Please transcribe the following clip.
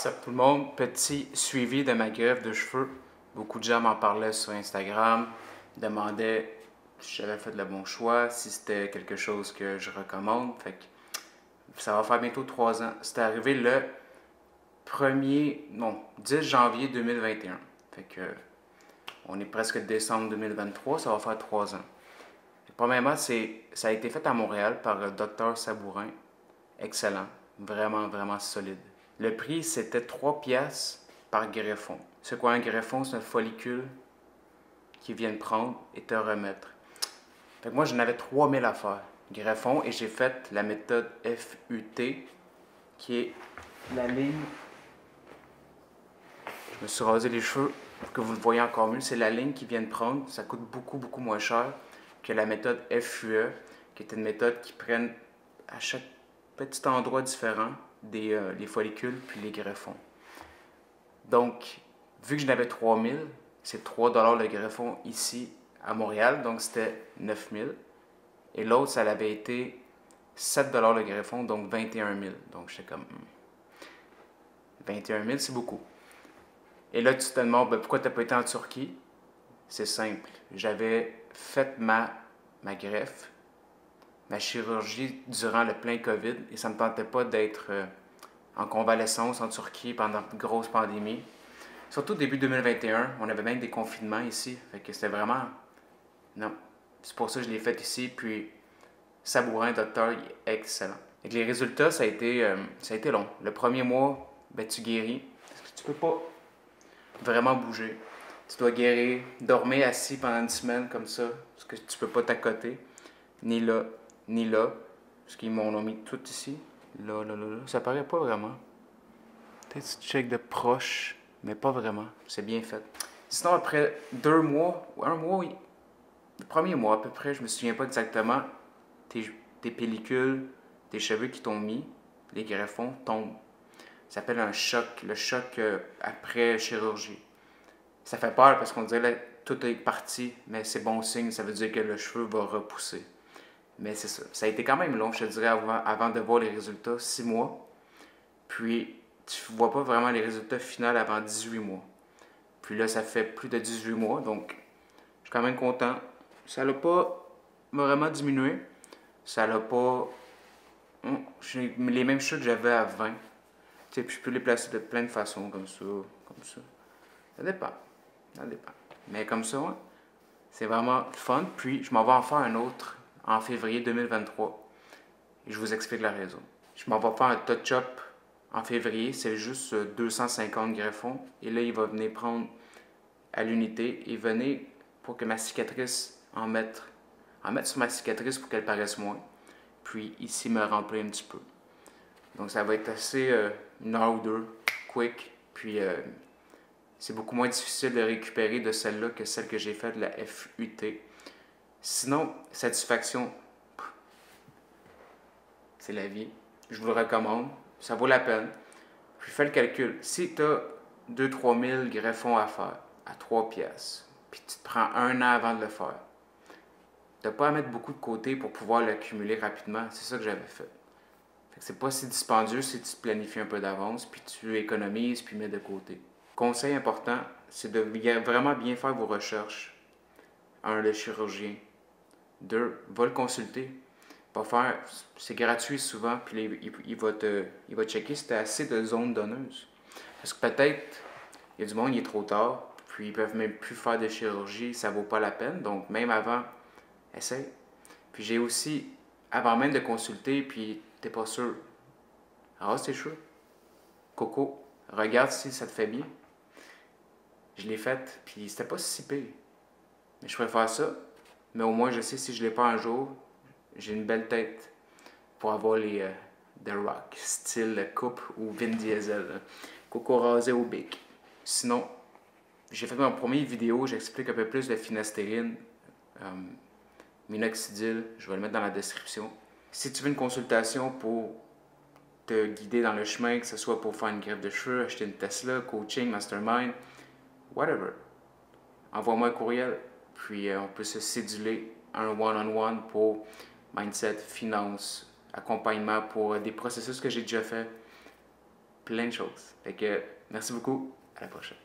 What's up tout le monde? Petit suivi de ma greffe de cheveux. Beaucoup de gens m'en parlaient sur Instagram, demandaient si j'avais fait le bon choix, si c'était quelque chose que je recommande. Fait que ça va faire bientôt 3 ans. C'était arrivé le 10 janvier 2021. Fait que on est presque décembre 2023, ça va faire 3 ans. Premièrement, ça a été fait à Montréal par le Dr Sabourin. Excellent. Vraiment, vraiment solide. Le prix, c'était 3 piastres par greffon. C'est quoi un greffon? C'est un follicule qu'ils viennent prendre et te remettre. Fait que moi, j'en avais 3000 à faire. Greffon, et j'ai fait la méthode FUT, qui est la ligne. Je me suis rasé les cheveux pour que vous le voyez encore mieux. C'est la ligne qu'ils viennent prendre. Ça coûte beaucoup, beaucoup moins cher que la méthode FUE, qui est une méthode qui prennent à chaque petit endroit différent les follicules puis les greffons. Donc, vu que j'en avais 3000, c'est 3 $ le greffon ici à Montréal, donc c'était 9000. Et l'autre, ça avait été 7 $ le greffon, donc 21 000. Donc, j'étais comme 21 000, c'est beaucoup. Et là, tu te demandes, pourquoi tu n'as pas été en Turquie? C'est simple. J'avais fait ma greffe, ma chirurgie durant le plein COVID, et ça ne me tentait pas d'être en convalescence en Turquie pendant une grosse pandémie. Surtout début 2021, on avait même des confinements ici, fait que c'était vraiment... Non, c'est pour ça que je l'ai fait ici, puis Sabourin, docteur, il est excellent. Et les résultats, ça a été long. Le premier mois, tu guéris, parce que tu peux pas vraiment bouger. Tu dois guérir, dormir assis pendant une semaine comme ça, parce que tu peux pas t'accoter, ni là, ni là, parce qu'ils m'ont mis tout ici. Là, ça paraît pas vraiment. Peut-être que tu check de proche, mais pas vraiment. C'est bien fait. Sinon, après 2 mois, ou 1 mois, oui. Le premier mois à peu près, je me souviens pas exactement, tes pellicules, tes cheveux qui t'ont mis, les greffons tombent. Ça s'appelle un choc, le choc après chirurgie. Ça fait peur parce qu'on dirait que tout est parti, mais c'est bon signe, ça veut dire que le cheveu va repousser. Mais c'est ça. Ça a été quand même long, je te dirais, avant de voir les résultats, 6 mois. Puis, tu ne vois pas vraiment les résultats finaux avant 18 mois. Puis là, ça fait plus de 18 mois, donc je suis quand même content. Ça n'a pas vraiment diminué. Ça n'a pas... J'ai les mêmes cheveux que j'avais à 20. Tu sais, puis je peux les placer de plein de façons, comme ça, comme ça. Ça dépend. Ça dépend. Mais comme ça, ouais, c'est vraiment fun. Puis, je m'en vais en faire un autre en février 2023. Et je vous explique la raison. Je m'en vais faire un touch-up en février. C'est juste 250 greffons. Et là, il va venir prendre à l'unité et venir pour que ma cicatrice en mettre sur ma cicatrice pour qu'elle paraisse moins. Puis ici, me remplir un petit peu. Donc, ça va être assez 1 heure ou 2, quick. Puis, c'est beaucoup moins difficile de récupérer de celle-là que celle que j'ai faite, la FUT. Sinon, satisfaction, c'est la vie. Je vous le recommande. Ça vaut la peine. Puis fais le calcul. Si tu as 2-3 000 greffons à faire à 3 piastres, puis tu te prends 1 an avant de le faire, tu n'as pas à mettre beaucoup de côté pour pouvoir l'accumuler rapidement. C'est ça que j'avais fait. C'est pas si dispendieux si tu te planifies un peu d'avance, puis tu économises, puis mets de côté. Conseil important, c'est de vraiment bien faire vos recherches. 1, le chirurgien. 2, va le consulter. C'est gratuit souvent, puis il va checker si tu as assez de zones donneuses. Parce que peut-être, il y a du monde, il est trop tard, puis ils peuvent même plus faire de chirurgie, ça vaut pas la peine. Donc, même avant, essaye. Puis j'ai aussi, avant même de consulter, puis t'es pas sûr, rase tes cheveux. Coco, regarde si ça te fait bien. Je l'ai faite, puis c'était pas si pire. Mais je préfère ça, mais au moins je sais si je l'ai pas un jour, j'ai une belle tête pour avoir les The Rock, style coupe ou Vin Diesel. Coco rasé au bic. Sinon, j'ai fait mon premier vidéo, j'explique un peu plus de finastérine, minoxidil, je vais le mettre dans la description. Si tu veux une consultation pour te guider dans le chemin, que ce soit pour faire une greffe de cheveux, acheter une Tesla, coaching, mastermind, whatever, envoie-moi un courriel, puis on peut se céduler un one-on-one pour mindset, finance, accompagnement pour des processus que j'ai déjà fait. plein de choses. Fait que merci beaucoup. À la prochaine.